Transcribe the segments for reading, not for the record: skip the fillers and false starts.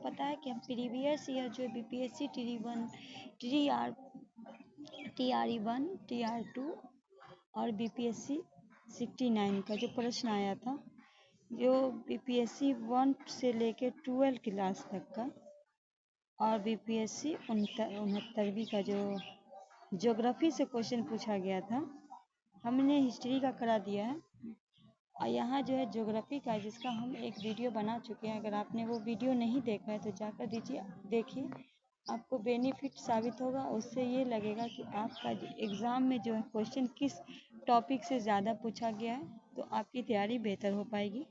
पता है कि हम प्रीवियस ईयर जो बीपीएससी TR1, TRE1, TR2 और बीपीएससी 69 का जो प्रश्न आया था, जो बीपीएससी 1 से लेके 12 क्लास तक का और बीपीएससी 69वीं का जो ज्योग्राफी से क्वेश्चन पूछा गया था, हमने हिस्ट्री का करा दिया है। और यहाँ जो है ज्योग्राफी का, जिसका हम एक वीडियो बना चुके हैं। अगर आपने वो वीडियो नहीं देखा है तो जाकर देखिए, आपको बेनिफिट साबित होगा। उससे ये लगेगा कि आपका एग्ज़ाम में जो है क्वेश्चन किस टॉपिक से ज़्यादा पूछा गया है, तो आपकी तैयारी बेहतर हो पाएगी।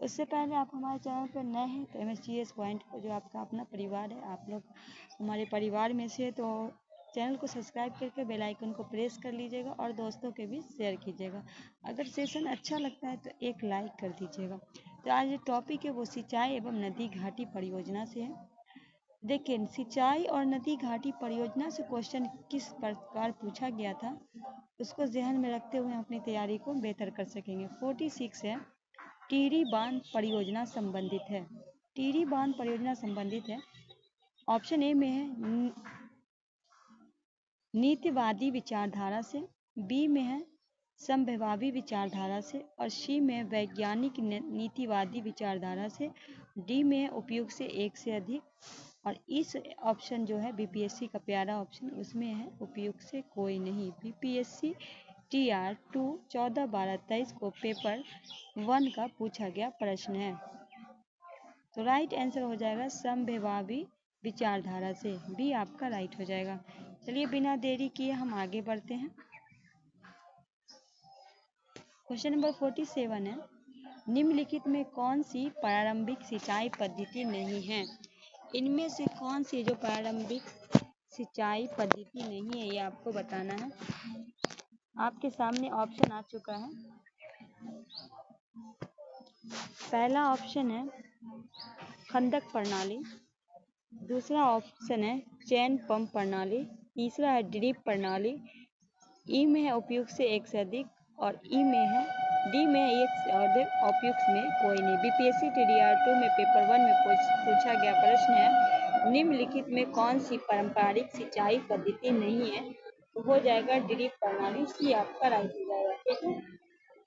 उससे पहले आप हमारे चैनल पर नए हैं तो MSGS पॉइंट को, जो आपका अपना परिवार है, आप लोग हमारे परिवार में से, तो चैनल को सब्सक्राइब करके बेल आइकन को प्रेस कर लीजिएगा और दोस्तों के भी शेयर कीजिएगा। अगर सेशन अच्छा लगता है तो एक लाइक कर दीजिएगा। तो आज जो टॉपिक है वो सिंचाई एवं नदी घाटी परियोजना से है। देखिए, सिंचाई और नदी घाटी परियोजना से क्वेश्चन किस प्रकार पूछा गया था, उसको ध्यान में रखते हुए हम अपनी तैयारी को बेहतर कर सकेंगे। 46 है, टिहरी बांध परियोजना संबंधित है। टिहरी बांध परियोजना संबंधित है। ऑप्शन ए में है नीतिवादी विचारधारा से, बी में है संभवावी विचारधारा से, और सी में है वैज्ञानिक नीतिवादी विचारधारा से, डी में है उपयुक्त से एक से अधिक। और इस ऑप्शन जो है बीपीएससी का प्यारा ऑप्शन, उसमें है उपयुक्त से कोई नहीं। बीपीएससी TR2 14, 12, 23 को पेपर 1 का पूछा गया प्रश्न है। तो राइट आंसर हो जाएगा संभवावी विचारधारा से, बी आपका राइट हो जाएगा। चलिए बिना देरी किए हम आगे बढ़ते हैं। क्वेश्चन नंबर 47 है, निम्नलिखित में कौन सी प्रारंभिक सिंचाई पद्धति नहीं है? इनमें से कौन सी जो प्रारंभिक सिंचाई पद्धति नहीं है, ये आपको बताना है। आपके सामने ऑप्शन आ चुका है। पहला ऑप्शन है खंडक प्रणाली, दूसरा ऑप्शन है चैन पंप प्रणाली, तीसरा है ड्रिप प्रणाली, ई में है उपयुक्त से एक से अधिक, और ई में है डी में है एक से अधिक, उपयुक्त में कोई नहीं। बीपीएससी TR2 में पेपर 1 में पूछा गया प्रश्न है, निम्नलिखित में कौन सी पारंपरिक सिंचाई पद्धति नहीं है? तो हो जाएगा ड्रिप प्रणाली, सी आपका राइट हो जाएगा। ठीक है,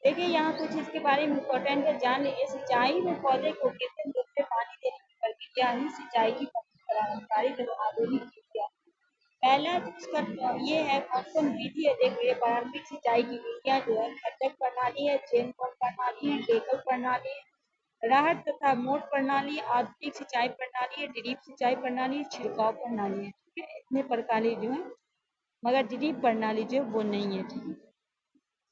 देखिए यहाँ कुछ इसके बारे में इम्पोर्टेंट है, जान लीजिए। सिंचाई में पौधे को कृत्रिम रूप से पानी देने की प्रक्रिया ही सिंचाई की पारंपरिक और आधुनिक विधियां। पहला इसका ये है कौन विधि है, देखिए पारंपरिक सिंचाई की विधियां जो है खड्डक प्रणाली है, चेन पंप प्रणाली है, टेकल प्रणाली है, राहत तथा मोट प्रणाली, आधुनिक सिंचाई प्रणाली है, ड्रिप सिंचाई प्रणाली, छिड़काव प्रणाली है। ठीक है, इतने प्रकार जो है, मगर ड्रिप प्रणाली जो वो नहीं है। ठीक है,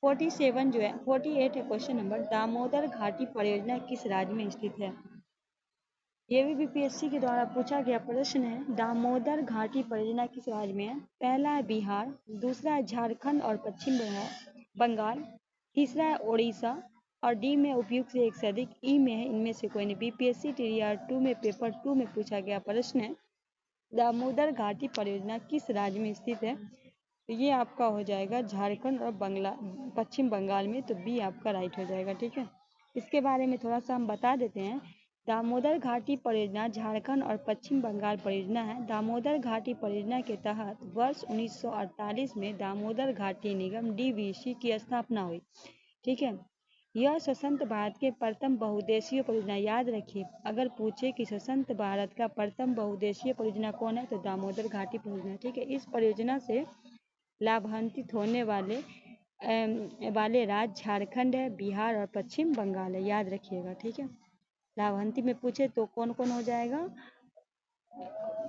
47 जो है 48 है क्वेश्चन नंबर, दामोदर घाटी परियोजना किस राज्य में स्थित है? ये भी बीपीएससी के द्वारा पूछा गया प्रश्न है। दामोदर घाटी परियोजना किस राज्य में है? पहला है बिहार, दूसरा है झारखंड और पश्चिम बंगाल, तीसरा है उड़ीसा, और डी में उपयुक्त से एक से अधिक, ई में है इनमें से कोई नहीं। बीपीएससी TR2 में पेपर 2 में पूछा गया प्रश्न है, दामोदर घाटी परियोजना किस राज्य में स्थित है? तो ये आपका हो जाएगा झारखंड और पश्चिम बंगाल में, तो बी आपका राइट हो जाएगा। ठीक है, इसके बारे में थोड़ा सा हम बता देते हैं। दामोदर घाटी परियोजना झारखंड और पश्चिम बंगाल परियोजना है। दामोदर घाटी परियोजना के तहत वर्ष 1948 में दामोदर घाटी निगम DVC की स्थापना हुई। ठीक है, यह स्वतंत्र भारत के प्रथम बहुउद्देशीय परियोजना। याद रखिए, अगर पूछे कि स्वतंत्र भारत का प्रथम बहुउद्देशीय परियोजना कौन है, तो दामोदर घाटी परियोजना। ठीक है, इस परियोजना से लाभान्वित होने वाले राज्य झारखंड है, बिहार और पश्चिम बंगाल है, याद रखिएगा। ठीक है, लाभान्वित में पूछे तो कौन कौन हो जाएगा?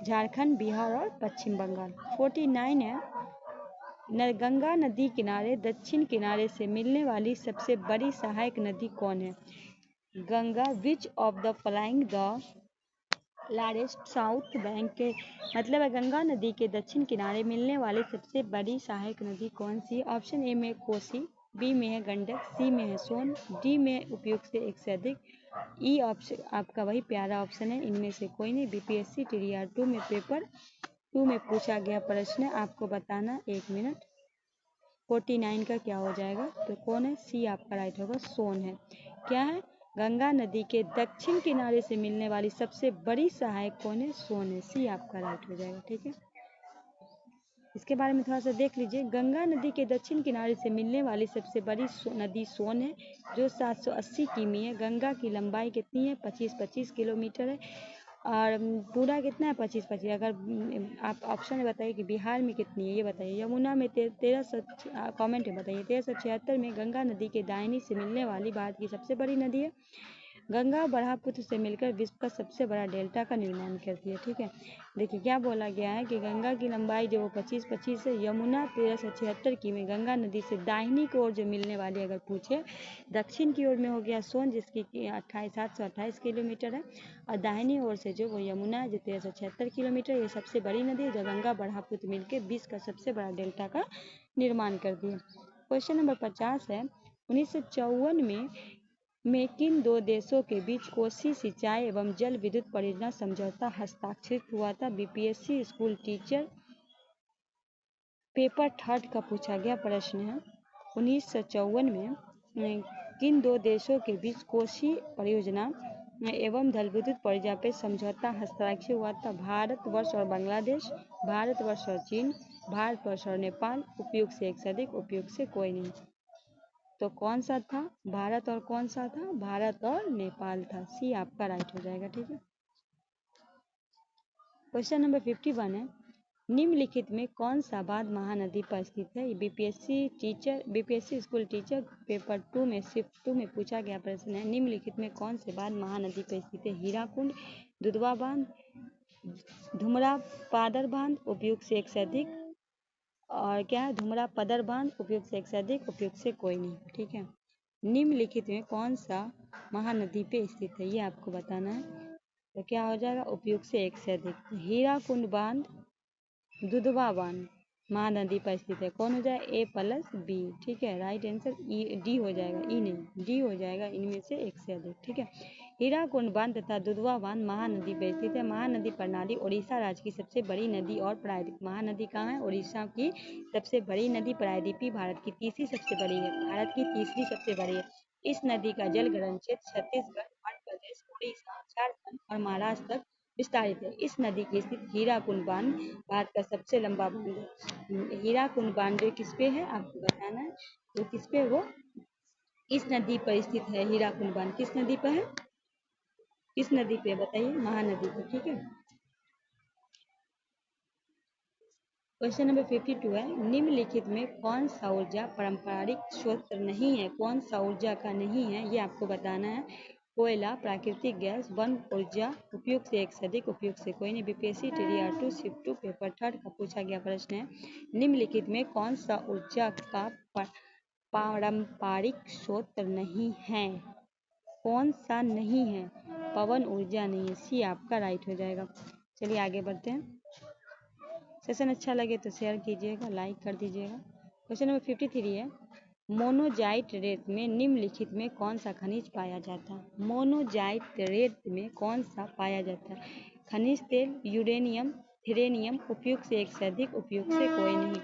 झारखंड, बिहार और पश्चिम बंगाल। 49 है, गंगा नदी किनारे दक्षिण किनारे से मिलने वाली सबसे बड़ी सहायक नदी कौन है? Ganga, which of the following the largest south bank के मतलब है गंगा नदी के दक्षिण किनारे मिलने वाली सबसे बड़ी सहायक नदी कौन सी? ऑप्शन ए में कोसी, बी में है गंडक, सी में है सोन, डी में उपयुक्त से एक से अधिक, ई ऑप्शन आपका वही प्यारा ऑप्शन है, इनमें से कोई नहीं। बीपीएससी TR2 में पेपर 2 में पूछा गया प्रश्न है, आपको बताना 1 मिनट। 49 का क्या हो जाएगा? तो कौन है? सी आपका राइट होगा, सोन है। क्या है? गंगा नदी के दक्षिण किनारे से मिलने वाली सबसे बड़ी सहायक कौन है? सोन है। सी आपका राइट हो जाएगा। ठीक है, इसके बारे में थोड़ा सा देख लीजिए। गंगा नदी के दक्षिण किनारे से मिलने वाली सबसे बड़ी नदी सोन है, जो 780 किमी है। गंगा की लंबाई कितनी है? 25 किलोमीटर है। और पूरा कितना है? 25। अगर आप ऑप्शन में बताइए कि बिहार में कितनी है, ये बताइए। यमुना में 1300, कॉमेंट में बताइए। 1376 में गंगा नदी के दाहिनी से मिलने वाली भारत की सबसे बड़ी नदी है। गंगा ब्रह्मपुत्र से मिलकर विश्व का सबसे बड़ा डेल्टा का निर्माण करती है। ठीक है, देखिए क्या बोला गया है कि गंगा की लंबाई जो 25 है। यमुना 1376 की में गंगा नदी से दाहिनी की ओर जो मिलने वाली, अगर पूछे दक्षिण की ओर में हो गया सोन, जिसकी 728 किलोमीटर है। और दाहिनी ओर से जो वो यमुना है, जो 1376 किलोमीटर। ये सबसे बड़ी नदी है, जो गंगा ब्रह्मपुत्र मिलकर विश्व का सबसे बड़ा डेल्टा का निर्माण करती है। क्वेश्चन नंबर 50 है, 1954 में किन दो देशों के बीच कोसी सिंचाई एवं जल विद्युत परियोजना समझौता हस्ताक्षरित हुआ था? बीपीएससी स्कूल टीचर पेपर 3 का पूछा गया प्रश्न है। 1954 में किन दो देशों के बीच कोसी परियोजना एवं जल विद्युत परियोजना पे समझौता हस्ताक्षर हुआ था? भारतवर्ष और बांग्लादेश, भारतवर्ष और चीन, भारतवर्ष और नेपाल, उपयुक्त से एक से अधिक, उपयुक्त से कोई नहीं। तो कौन सा था? भारत और कौन सा था? भारत और नेपाल था। सी आपका राइट हो जाएगा। ठीक है, क्वेश्चन नंबर 51 है, निम्नलिखित में कौन सा बांध महानदी पर स्थित है? बीपीएससी स्कूल टीचर पेपर 2 में शिफ्ट 2 में पूछा गया प्रश्न है। निम्नलिखित में कौन से बांध महानदी पर स्थित है? हीराकुंड, दुधवा बांध, धुमरा पादर बांध, उपयुक्त से एक से अधिक, और क्या है? धुमरा पदर बांध, उपयुक्त से एक से अधिक, उपयुक्त से कोई नहीं। ठीक है, निम्नलिखित में कौन सा महानदी पे स्थित है, ये आपको बताना है। तो क्या हो जाएगा? उपयुक्त से एक से अधिक। हीराकुंड बांध, दुधवा बांध महानदी पर स्थित है। कौन हो जाएगा? A+B। ठीक है, राइट आंसर डी हो जाएगा। ई नहीं, डी हो जाएगा, इनमें से एक से अधिक। ठीक है, हीराकुंड बांध तथा दुधवा बांध महानदी पर स्थित है। महानदी प्रणाली उड़ीसा राज्य की सबसे बड़ी नदी और प्रायद्वीप। महानदी कहाँ है? उड़ीसा की सबसे बड़ी नदी प्रायद्वीपी भारत की तीसरी सबसे बड़ी है। भारत की तीसरी सबसे बड़ी है। इस नदी का जलग्रहण क्षेत्र छत्तीसगढ़, मध्य प्रदेश, उड़ीसा, झारखंड और महाराष्ट्र तक विस्तारित है। इस नदी की स्थित हीराकुंड बांध भारत का सबसे लंबा बांध है। हीराकुंड बांध किस पे है आपको बताना है। तो किस पे? वो इस नदी पर स्थित है। हीराकुंड बांध किस नदी पर है? किस नदी पे बताइए? महानदी पे। ठीक है, क्वेश्चन नंबर 52 है, निम्नलिखित में कौन सा ऊर्जा पारंपरिक स्रोत नहीं है? कौन सा ऊर्जा का नहीं है, ये आपको बताना है। कोयला, प्राकृतिक गैस, वन ऊर्जा, उपयुक्त से एक से अधिक, उपयुक्त से कोई नहीं। बीपीएससी टीडीआर 2 शिफ्ट 2 पेपर 3 का पूछा गया प्रश्न है। निम्नलिखित में कौन सा ऊर्जा का पारंपरिक स्रोत नहीं है? कौन सा नहीं है? पवन ऊर्जा नहीं है। सी आपका राइट हो जाएगा। चलिए आगे बढ़ते हैं। सेशन अच्छा लगे तो शेयर कीजिएगा, लाइक कर दीजिएगा। क्वेश्चन नंबर 53 है, मोनोजाइट रेत में निम्नलिखित में कौन सा खनिज पाया जाता है? मोनोजाइट रेत में कौन सा पाया जाता है? खनिज तेल, यूरेनियम, थेरेनियम, उपयुक्त से एक से अधिक, उपयुक्त से कोई नहीं।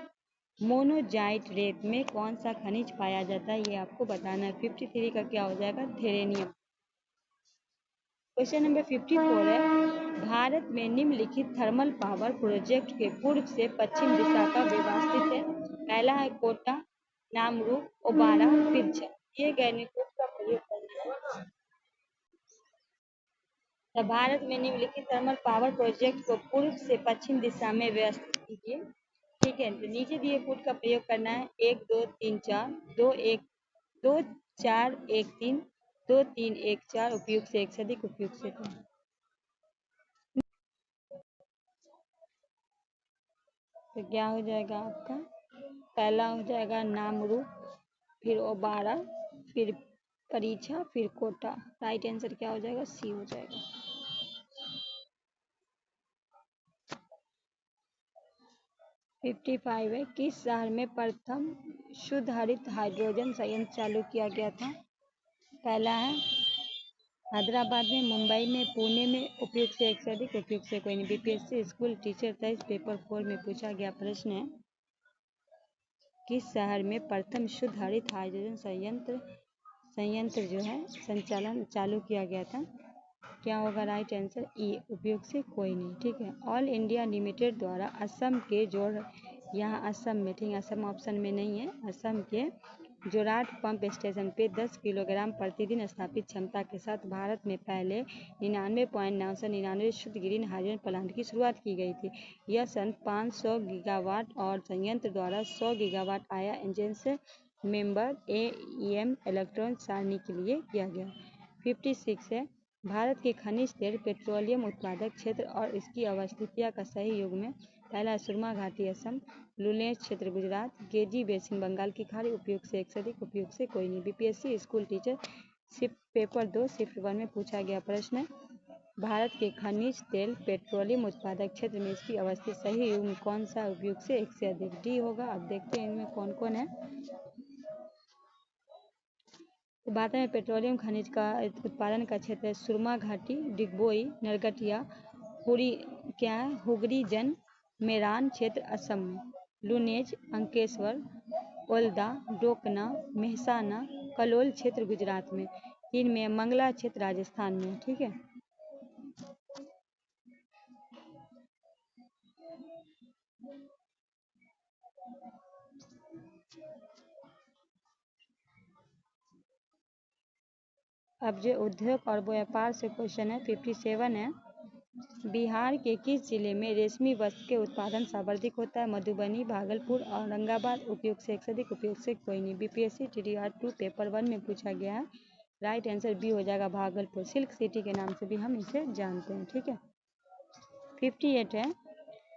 मोनोजाइट रेत में कौन सा खनिज पाया जाता है, ये आपको बताना है। 53 का क्या हो जाएगा? थेरेनियम। क्वेश्चन नंबर 54 है, भारत में निम्नलिखित थर्मल पावर प्रोजेक्ट के पूर्व से पश्चिम दिशा का व्यवस्थित है। पहला है कोटा, नामरूप, ओबारा, पिरछा। ये गैनीकोट का प्रयोग करना है। तो भारत में निम्नलिखित थर्मल पावर प्रोजेक्ट को पूर्व से पश्चिम दिशा में व्यवस्थित कीजिए। ठीक है, तो नीचे दिए कोड का प्रयोग करना है। 1 2 3 4 2 1 2 4 1 3 2 3 1 4, उपयुक्त से एक से अधिक, उपयुक्त से कम। तो क्या हो जाएगा आपका? पहला हो जाएगा नामरूप, फिर ओबारा, फिर परीक्षा, फिर कोटा। राइट आंसर क्या हो जाएगा? सी हो जाएगा। फिफ्टी 55 है, किस शहर में प्रथम शुद्ध हरित हाइड्रोजन संयंत्र चालू किया गया था? पहला है हैदराबाद में, मुंबई में, पुणे में, उपयुक्त से एक से अधिक, उपयुक्त से कोई नहीं। बीपीएससी स्कूल टीचर 23 पेपर 4 में पूछा गया प्रश्न है, किस शहर में प्रथम शुद्ध हरित हाइड्रोजन संयंत्र संयंत्र जो है संचालन चालू किया गया था? क्या होगा राइट आंसर? ई, उपयोग से कोई नहीं। ठीक है, ऑल इंडिया लिमिटेड द्वारा असम के यहाँ असम में, ठीक है, असम ऑप्शन में नहीं है, असम के जोरहाट पंप स्टेशन पे 10 किलोग्राम प्रतिदिन स्थापित क्षमता के साथ भारत में पहले 99.999 शुद्ध ग्रीन हाइड्रोजन प्लांट की शुरुआत की गई थी। यह सन 500 गीगावाट और संयंत्र द्वारा 100 गीगावाट आया इंजन से मेंबर एम इलेक्ट्रॉन सारणी के लिए किया गया। 56 है, भारत के खनिज तेल पेट्रोलियम उत्पादक क्षेत्र और इसकी अवस्थितियाँ का सही युग में पहला सुरमा घाटी असम, लुलेज क्षेत्र गुजरात, गेजी बेसिन बंगाल की खाड़ी, उपयोग से एक से अधिक, उपयोग से कोई नहीं। BPSC school teacher shift paper 2 shift 1 में पूछा गया प्रश्न है, भारत के खनिज तेल पेट्रोलियम उत्पादक क्षेत्र में इसकी अवस्थित सही युग में कौन सा उपयोग से एक से अधिक? डी होगा। अब देखते हैं इनमें कौन कौन है। तो बात है पेट्रोलियम खनिज का उत्पादन का क्षेत्र है सुरमा घाटी, डिगबोई, नरगटिया, हुगरी जन मेरान क्षेत्र असम में, लुनेज, अंकेश्वर, ओल्दा, डोकना, मेहसाना, कलोल क्षेत्र गुजरात में, तीन में मंगला क्षेत्र राजस्थान में। ठीक है, अब जो उद्योग और व्यापार से क्वेश्चन है 57 है, बिहार के किस जिले में रेशमी वस्त्र के उत्पादन सर्वाधिक होता है? मधुबनी, भागलपुर, औरंगाबाद, उपयोग से एक से अधिक, उपयोग से कोई नहीं। बीपीएससी TDR 2 पेपर 1 में पूछा गया है, राइट आंसर बी हो जाएगा भागलपुर, सिल्क सिटी के नाम से भी हम इसे जानते हैं। ठीक है, 58 है,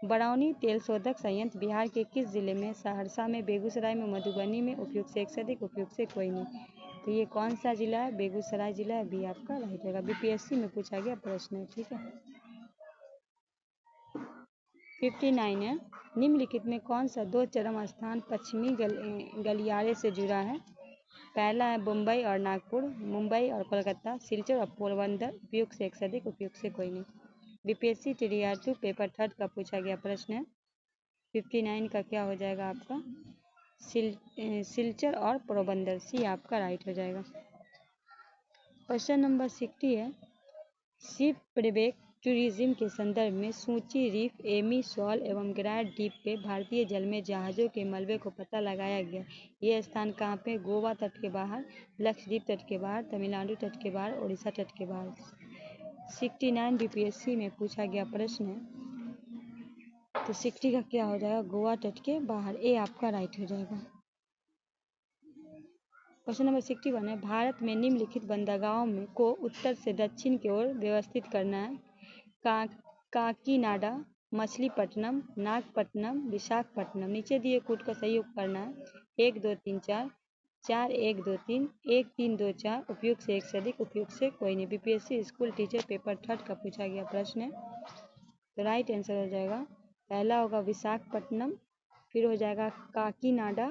बरौनी तेल शोधक संयंत्र बिहार के किस जिले में? सहरसा में, बेगूसराय में, मधुबनी में, उपयोग से एक से अधिक, उपयोग से कोई नहीं। तो ये कौन सा जिला है? बेगूसराय जिला है, बी आपका राइट होगा, बीपीएससी में पूछा गया प्रश्न है। ठीक है, 59 है, निम्नलिखित में कौन सा दो चरम स्थान पश्चिमी गलियारे से जुड़ा है? पहला है मुंबई और नागपुर, मुंबई और कोलकाता, सिलचर और पोरबंदर, उपयोग से एक से अधिक, उपयोग से कोई नहीं। बीपीएससी TDR 2 पेपर 3 का पूछा गया प्रश्न है, 59 का क्या हो जाएगा आपका? सिलचर और पोरबंदर, सी आपका राइट हो जाएगा। क्वेश्चन नंबर 60 है, शिप प्रेबेक टूरिज्म के संदर्भ में सूची रीफ, एमी सॉल एवं ग्रैंड द्वीप पे भारतीय जल में जहाज़ों के मलबे को पता लगाया गया। ये स्थान कहाँ पे? गोवा तट के बाहर, लक्षद्वीप तट के बाहर, तमिलनाडु तट के बाहर, उड़ीसा तट के बाहर। 69 बीपीएससी में पूछा गया प्रश्न है, तो 60 का क्या हो जाएगा? गोवा तट के बाहर, ए आपका राइट हो जाएगा। क्वेश्चन नंबर 61 है, भारत में निम्नलिखित बंदरगाहों में को उत्तर से दक्षिण की ओर व्यवस्थित करना है? काकीनाडा, मछलीपट्टनम, नागपट्टनम, विशाखापट्टनम। नीचे दिए कूट का सही योग करना है, 1 2 3 4, 4 1 2 3, 1 3 2 4, उपयोग से एक से अधिक, उपयोग से कोई नहीं। बीपीएससी स्कूल टीचर पेपर 3 का पूछा गया प्रश्न है, तो राइट आंसर हो जाएगा, पहला होगा विशाखापट्टनम, फिर हो जाएगा काकीनाडा,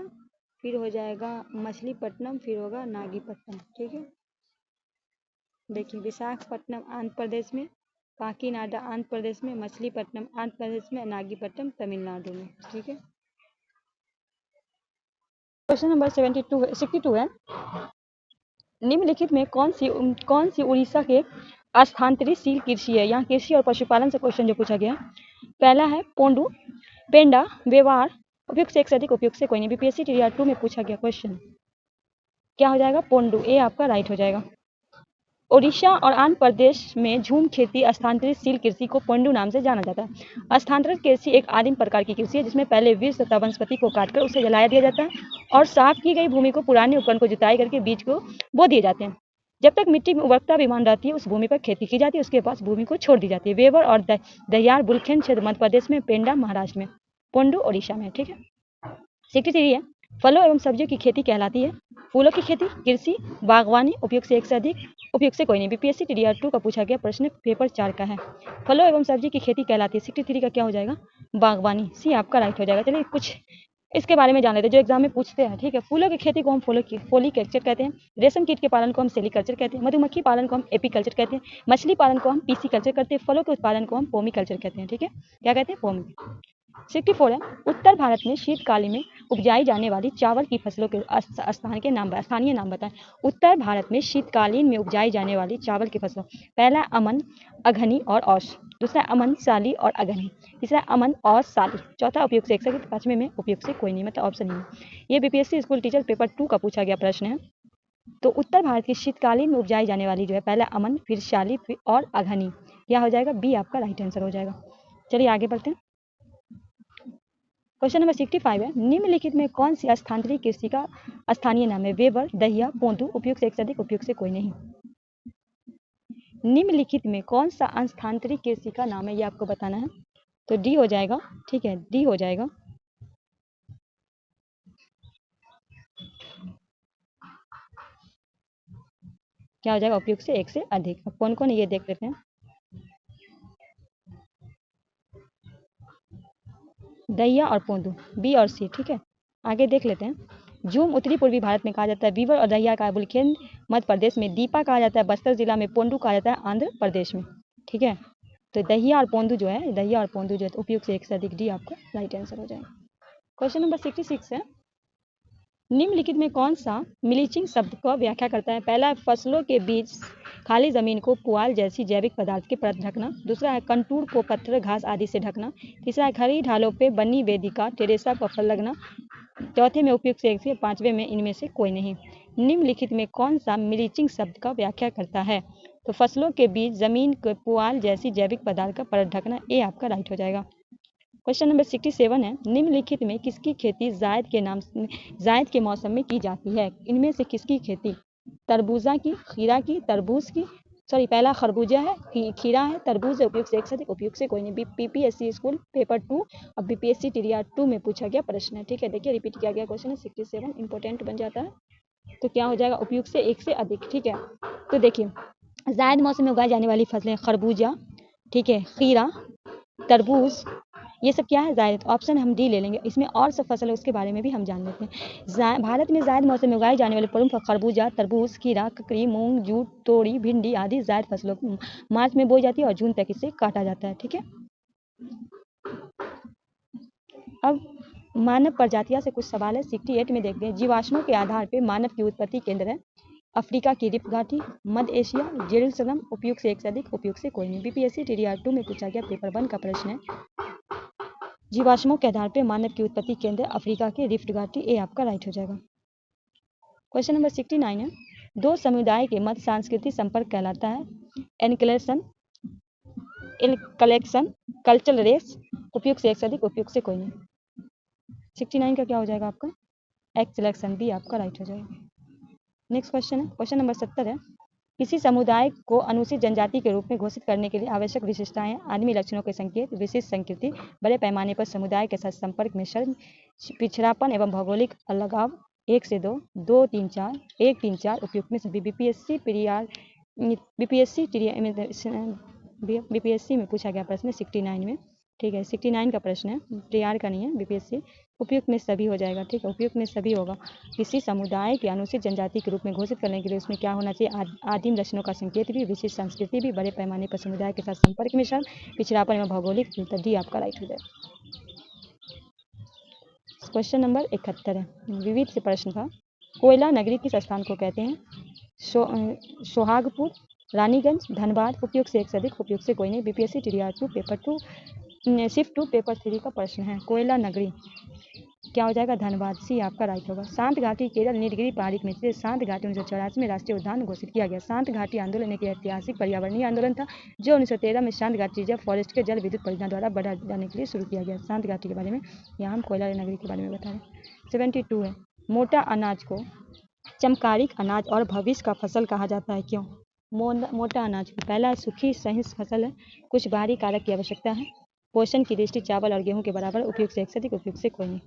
फिर हो जाएगा मछलीपट्टनम, फिर होगा नागीपट्टनम। ठीक है, देखिए विशाखापट्टनम आंध्र प्रदेश में, काकीनाडा आंध्र प्रदेश में, मछलीपट्टनम आंध्र प्रदेश में, नागीपट्टनम तमिलनाडु में। ठीक है, क्वेश्चन नंबर 62 है, निम्नलिखित में कौन सी उड़ीसा के स्थानांतरित कृषि है? यहाँ कृषि और पशुपालन से क्वेश्चन जो पूछा गया, पहला है पोंडू, पेंडा, व्यवहार, उपयोग से एक से अधिक, उपयोग से कोई नहीं। बीपीएससी TDR 2 में पूछा गया क्वेश्चन, क्या हो जाएगा? पोंडू, ए आपका राइट हो जाएगा। ओडिशा और आंध्र प्रदेश में झूम खेती स्थानांतरित कृषि को पोंडू नाम से जाना जाता है। स्थानांतरित कृषि एक आदिम प्रकार की कृषि है जिसमें पहले वृक्ष तथा वनस्पति को काटकर उसे जलाया दिया जाता है और साफ की गई भूमि को पुराने उपकरण को जुताई करके बीज को बो दिए जाते हैं। जब तक मिट्टी में उर्वरकता विमान रहती है उस भूमि पर खेती की जाती है, उसके पास भूमि को छोड़ दी जाती है। वेबर और दहियार बुलखेन क्षेत्र मध्य प्रदेश में, पेंडा महाराष्ट्र में, पोंडू ओडिशा में। ठीक है, 63 है, फलों एवं सब्जियों की खेती कहलाती है? फूलों की खेती, कृषि, बागवानी, उपयोग से एक से अधिक, उपयोग से कोई नहीं। बीपीएससी TDR 2 का पूछा गया प्रश्न पेपर 4 का है, फलों एवं सब्जी की खेती कहलाती है? 63 का क्या हो जाएगा? बागवानी, सी आपका राइट हो जाएगा। चलिए कुछ इसके बारे में जान लेते हैं जो एग्जाम में पूछते हैं। ठीक है, फूलों की खेती को हम फोलिकल्चर कहते हैं, रेशम कीट के पालन को हम सेरिकल्चर कहते हैं, मधुमक्खी पालन को हम एपीकल्चर कहते हैं, मछली पालन को हम पीसीकल्चर कहते हैं, फलों के उत्पादन को हम पोमीकल्चर कहते हैं। ठीक है, क्या कहते हैं? पोमी। 64 है, उत्तर भारत में शीतकालीन में उपजाई जाने वाली चावल की फसलों के स्थानीय नाम बताएं। उत्तर भारत में शीतकालीन में उपजाई जाने वाली चावल की फसलों, पहला अमन, अघनी और औश, दूसरा अमन, साली और अघनी, तीसरा अमन और साली, चौथा उपयुक्त से 61, पांचवें में उपयुक्त से कोई नहीं, मतलब ऑप्शन नहीं। ये बीपीएससी स्कूल टीचर पेपर 2 का पूछा गया प्रश्न है। तो उत्तर भारत की शीतकालीन में उपजाई जाने वाली जो है, पहला अमन, फिर शाली, फिर और अघनी, क्या हो जाएगा, बी आपका राइट आंसर हो जाएगा। चलिए आगे बढ़ते हैं। क्वेश्चन नंबर 65 है, निम्नलिखित में कौन सी स्थानांतरित कृषि का स्थानीय नाम है? वेबर, दहिया, पोंदू, उपयुक्त से एक से अधिक, उपयुक्त से कोई नहीं। निम्नलिखित में कौन सा स्थानांतरित कृषि का नाम है, ये आपको बताना है। तो डी हो जाएगा, ठीक है, डी हो जाएगा। क्या हो जाएगा, उपयुक्त से एक से अधिक। अब कौन कौन ये देख लेते हैं। दहिया और पोंदू, बी और सी, ठीक है। आगे देख लेते हैं। झूम उत्तरी पूर्वी भारत में कहा जाता है, बीवर और दहिया का बुलखेन मध्य प्रदेश में, दीपा कहा जाता है बस्तर जिला में, पोंडू कहा जाता है आंध्र प्रदेश में, ठीक है। तो दहिया और पोंदू जो है, दहिया और पोंदू जो है, उपयुक्त से एक से अधिक, डी आपका राइट आंसर हो जाएगा। क्वेश्चन नंबर 66 है, निम्नलिखित में कौन सा मिलीचिंग शब्द का व्याख्या करता है? पहला, फसलों के बीच खाली जमीन को पुआल जैसी जैविक पदार्थ के परत ढकना, दूसरा है कंटूर को पत्थर घास आदि से ढकना, तीसरा है खड़ी ढालों पे बनी वेदिका टेरेसा पर फल लगना, चौथे में उपयुक्त से एक से, पांचवें में इनमें से कोई नहीं। निम्नलिखित में कौन सा मिलीचिंग शब्द का व्याख्या करता है? तो फसलों के बीच जमीन को पुआल जैसी जैविक पदार्थ का परत ढकना, ए आपका राइट हो जाएगा। क्वेश्चन नंबर 67 है, निम्नलिखित में किसकी खेती जायद के मौसम में की जाती है? इनमें से किसकी खेती? तरबूजा की, खीरा की, तरबूज की, सॉरी पहला खरबूजा है, खीरा है, तरबूज है, उपयुक्त से एक से अधिक, उपयुक्त से कोई नहीं। बीपीएससी स्कूल पेपर 2 और बीपीएससी टीआर 2 में पूछा गया प्रश्न है, ठीक है। देखिए रिपीट किया गया क्वेश्चन है, 67 इंपॉर्टेंट बन जाता है। तो क्या हो जाएगा, उपयुक्त से एक से अधिक, ठीक है। तो देखिए, जायद मौसम में उगाई जाने वाली फसलें खरबूजा, ठीक है, खीरा, तरबूज, ये सब क्या है, जायद। ऑप्शन हम डी ले लेंगे। इसमें और सब फसल है, उसके बारे में भी हम जान लेते हैं। भारत में जायद मौसम में उगाई जाने वाले प्रमुख खरबूजा, तरबूज, खीरा, ककड़ी, मूंग, जूट, तोरी, भिंडी आदि जायद फसलों को मार्च में बोई जाती है और जून तक इसे काटा जाता है, ठीक है। अब मानव प्रजातियां से कुछ सवाल है, 68 में देखते हैं। जीवाश्मों के आधार पर मानव की उत्पत्ति केंद्र है, अफ्रीका की रिफ्ट घाटी, मध्य एशिया, जेरूसलम, उपयुक्त से एक से अधिक, उपयुक्त से कोई नहीं। बीपीएससी टीआर 2 में पूछा गया पेपर 1 का प्रश्न है। जीवाश्मों के आधार पर मानव की उत्पत्ति केंद्र अफ्रीका के रिफ्ट घाटी, ए आपका राइट हो जाएगा। क्वेश्चन नंबर 69 है, दो समुदाय के मध्य सांस्कृतिक संपर्क कहलाता है? एनकलेशन, कलेक्शन, कल्चरल रेस, उपयुक्त से एक से अधिक, उपयुक्त से कोई नहीं। 69 का क्या हो जाएगा आपका, एक्सलेक्शन, बी आपका राइट हो जाएगा। नेक्स्ट क्वेश्चन है, क्वेश्चन नंबर 70 है, किसी समुदाय को अनुसूचित जनजाति के रूप में घोषित करने के लिए आवश्यक विशेषताएं, आदमी लक्षणों के संकेत, विशिष्ट संस्कृति, बड़े पैमाने पर समुदाय के साथ संपर्क में शर्म, पिछड़ापन एवं भौगोलिक अलगाव, 1 से 2, 2, 3, 4, 1, 3, 4, उपयुक्त में सभी। बीपीएससी में पूछा गया प्रश्न 69 में, ठीक है। 69 का प्रश्न है, टीआर का नहीं है, बीपीएससी। उपयुक्त में सभी हो जाएगा, ठीक है, उपयुक्त में सभी होगा। किसी समुदाय के अनुसूचित जनजाति के रूप में घोषित करने के लिए उसमें क्या होना चाहिए, आदिम लक्षणों का संकेत भी, विशिष्ट संस्कृति भी, बड़े पैमाने पर समुदाय के साथ संपर्क में शर्म, पिछड़ापन एवं भौगोलिक, डी आपका राइट हो जाएगा। क्वेश्चन नंबर 71 है, विविध से प्रश्न था। कोयला नगरी किस स्थान को कहते हैं? सोहागपुर, रानीगंज, धनबाद, उपयुक्त से एक से अधिक, उपयुक्त से कोई नहीं। BPSC TR 2 paper 2 shift 2 paper 3 का प्रश्न है। कोयला नगरी क्या हो जाएगा, धनबाद, सी आपका राइट होगा। शांत घाटी केरल नीलगिरी पहाड़ी में स्थित शांत घाटी 1984 में राष्ट्रीय उद्यान घोषित किया गया। शांत घाटी आंदोलन एक ऐतिहासिक पर्यावरणीय आंदोलन था जो 1913 में शांत घाटी रिजर्व फॉरेस्ट के जल विद्युत परियोजना द्वारा बढ़ा जाने के लिए शुरू किया गया। शांत घाटी के बारे में यहाँ हम कोयला नगरी के बारे में बता रहे हैं। 72 है, मोटा अनाज को चमकारिक अनाज और भविष्य का फसल कहा जाता है, क्यों? मोटा अनाज को, पहला सूखी सहिष्णु फसल है, कुछ बाहरी कारक की आवश्यकता है, पोषण की दृष्टि चावल और गेहूं के बराबर, उपयुक्त से एक से अधिक, उपयुक्त से कोई नहीं।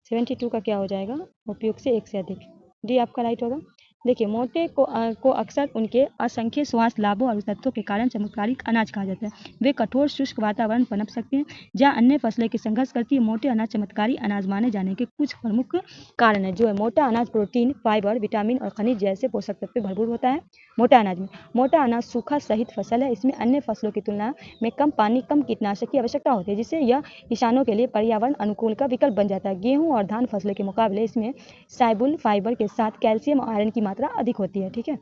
72 का क्या हो जाएगा, उपयुक्त से एक से अधिक, डी आपका राइट होगा। देखिए मोटे को अक्सर उनके असंख्य स्वास्थ्य लाभों और तत्वों के कारण चमत्कारिक अनाज कहा जाता है। वे कठोर शुष्क वातावरण पनप सकते हैं जहाँ अन्य फसलें के संघर्ष करती है। मोटे अनाज चमत्कारी अनाज माने जाने के कुछ प्रमुख कारण है। जो है मोटा अनाज प्रोटीन, फाइबर, विटामिन और खनिज जैसे पोषक तत्व भरपूर होता है। मोटा अनाज में मोटा अनाज सूखा सहित फसल है। इसमें अन्य फसलों की तुलना में कम पानी, कम कीटनाशक की आवश्यकता होती है, जिससे यह किसानों के लिए पर्यावरण अनुकूल का विकल्प बन जाता है। गेहूं और धान फसलों के मुकाबले इसमें साइबुल फाइबर के साथ कैल्शियम और आयरन की मात्रा अधिक होती है। ठीक है,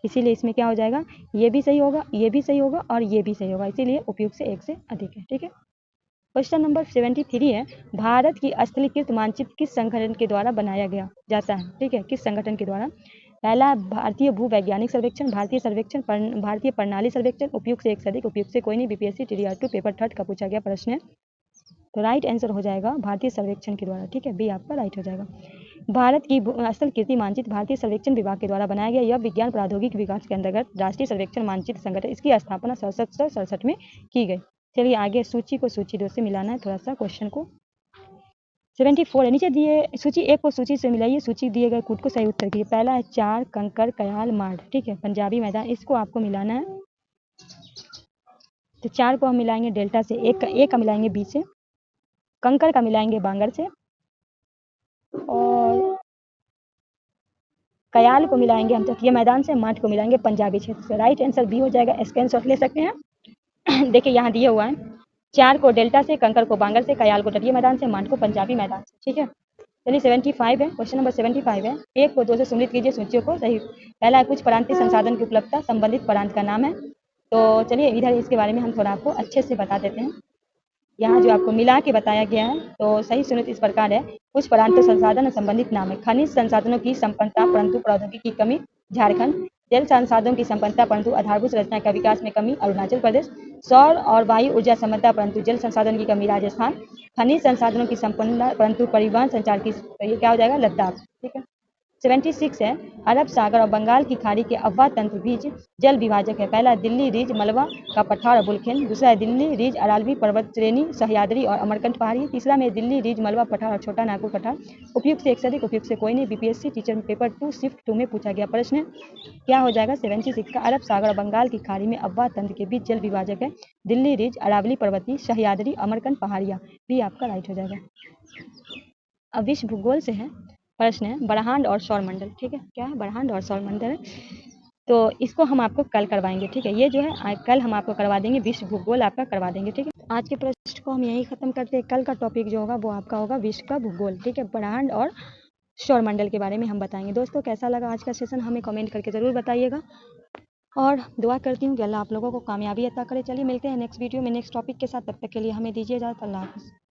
इसीलिए इसमें क्या हो जाएगा, ये भी सही होगा, ये भी सही होगा और ये भी सही होगा, इसीलिए उपयुक्त से एक से अधिक है। ठीक है, क्वेश्चन नंबर 73 है, भारत की स्थलीकृत मानचित्र किस संगठन के द्वारा बनाया गया जाता है। ठीक है, किस संगठन के द्वारा। पहला भारतीय भूवैज्ञानिक सर्वेक्षण, भारतीय सर्वेक्षण, भारतीय प्रणाली सर्वेक्षण। उपयुक्त से एक से अधिक, उपयुक्त से कोई नहीं। बीपीएससी TDR2 पेपर 3 का पूछा गया प्रश्न है, तो राइट आंसर हो जाएगा भारतीय सर्वेक्षण के द्वारा। ठीक है, बी आपका राइट हो जाएगा। भारत की स्थल कीर्ति मानचित्र भारतीय सर्वेक्षण विभाग के द्वारा बनाया गया। यह विज्ञान प्रौद्योगिकी विकास के अंतर्गत राष्ट्रीय सर्वेक्षण मानचित्र संगठन, इसकी स्थापना 1767 में की गई। चलिए आगे, सूची को सूची 2 से मिलाना है थोड़ा सा क्वेश्चन को। 74 है, नीचे दिए सूची 1 को सूची से मिलाइए, सूची दिए गए कूट को सही उत्तर कीजिए। पहला है चार, कंकर, कयाल, मार्ड। ठीक है, पंजाबी मैदान, इसको आपको मिलाना है। तो 4 को हम मिलाएंगे डेल्टा से, एक का मिलाएंगे बी से, कंकर का मिलाएंगे बांगर से, और कयाल को मिलाएंगे हम तटीय मैदान से, मार्ड को मिलाएंगे पंजाबी क्षेत्र से। राइट आंसर बी हो जाएगा, स्क्रीनशॉट ले सकते हैं। देखिए यहाँ दिया हुआ है, 4 को डेल्टा से, कंकर को बांगर से, कयाल को तटीय मैदान से, मार्ड को पंजाबी मैदान से। ठीक है, चलिए 75 है, क्वेश्चन नंबर 75 है। 1 को 2 से सम्मिलित कीजिए सूचियों को सही। पहला है कुछ प्रांतीय संसाधन की उपलब्धता, संबंधित प्रांत का नाम है। तो चलिए इधर इसके बारे में हम थोड़ा आपको अच्छे से बता देते हैं। यहाँ जो आपको मिला के बताया गया है, तो सही सुनित इस प्रकार है, कुछ प्रांतीय संसाधन संबंधित नाम है। खनिज संसाधनों की संपन्नता परंतु प्रौद्योगिकी की कमी, झारखंड। जल संसाधनों की संपन्नता परंतु आधारभूत संरचना का विकास में कमी, अरुणाचल प्रदेश। सौर और वायु ऊर्जा संपन्नता परंतु जल संसाधन की कमी, राजस्थान। खनिज संसाधनों की संपन्नता परंतु परिवहन संचार की, तो ये क्या हो जाएगा, लद्दाख। ठीक है, 76 है, अरब सागर और बंगाल की खाड़ी के अफवाह तंत्र बीच जल विभाजक है। पहला है दिल्ली रिज, मलबा का पठार और बुलखेन। दूसरा है दिल्ली रिज, अरावली पर्वत श्रेणी, सह्याद्री और अमरकंटक पहाड़ी। तीसरा में दिल्ली रिज, मलबा पठार और छोटा नागपुर पठार। उपयुक्त से एक से अधिक, उपयुक्त से कोई नहीं। बीपीएससी टीचर पेपर 2 शिफ्ट 2 में पूछा गया प्रश्न क्या हो जाएगा 76 का, अरब सागर और बंगाल की खाड़ी में अफवाह तंत्र के बीच जल विभाजक है दिल्ली रिज, अरावली पर्वतीय, सह्याद्री, अमरकंटक पहाड़ियाँ। भी आपका राइट हो जाएगा। अब विश्व भूगोल से है प्रश्न है, ब्रह्मांड और सौरमंडल। ठीक है, क्या है, ब्रह्मांड और सौरमंडल है, तो इसको हम आपको कल करवाएंगे। ठीक है, ये जो है कल हम आपको करवा देंगे, विश्व भूगोल आपका करवा देंगे। ठीक है, आज के प्रश्न को हम यही खत्म करते हैं। कल का टॉपिक जो होगा वो आपका होगा विश्व का भूगोल। ठीक है, ब्रह्मांड और सौरमंडल के बारे में हम बताएंगे। दोस्तों कैसा लगा आज का सेशन हमें कमेंट करके ज़रूर बताइएगा, और दुआ करती हूँ कि अल्लाह आप लोगों को कामयाबी अता करे। चलिए मिलते हैं नेक्स्ट वीडियो में नेक्स्ट टॉपिक के साथ, तब तक के लिए हमें दीजिए इजाज़त। अल्लाह हाफ़िज़।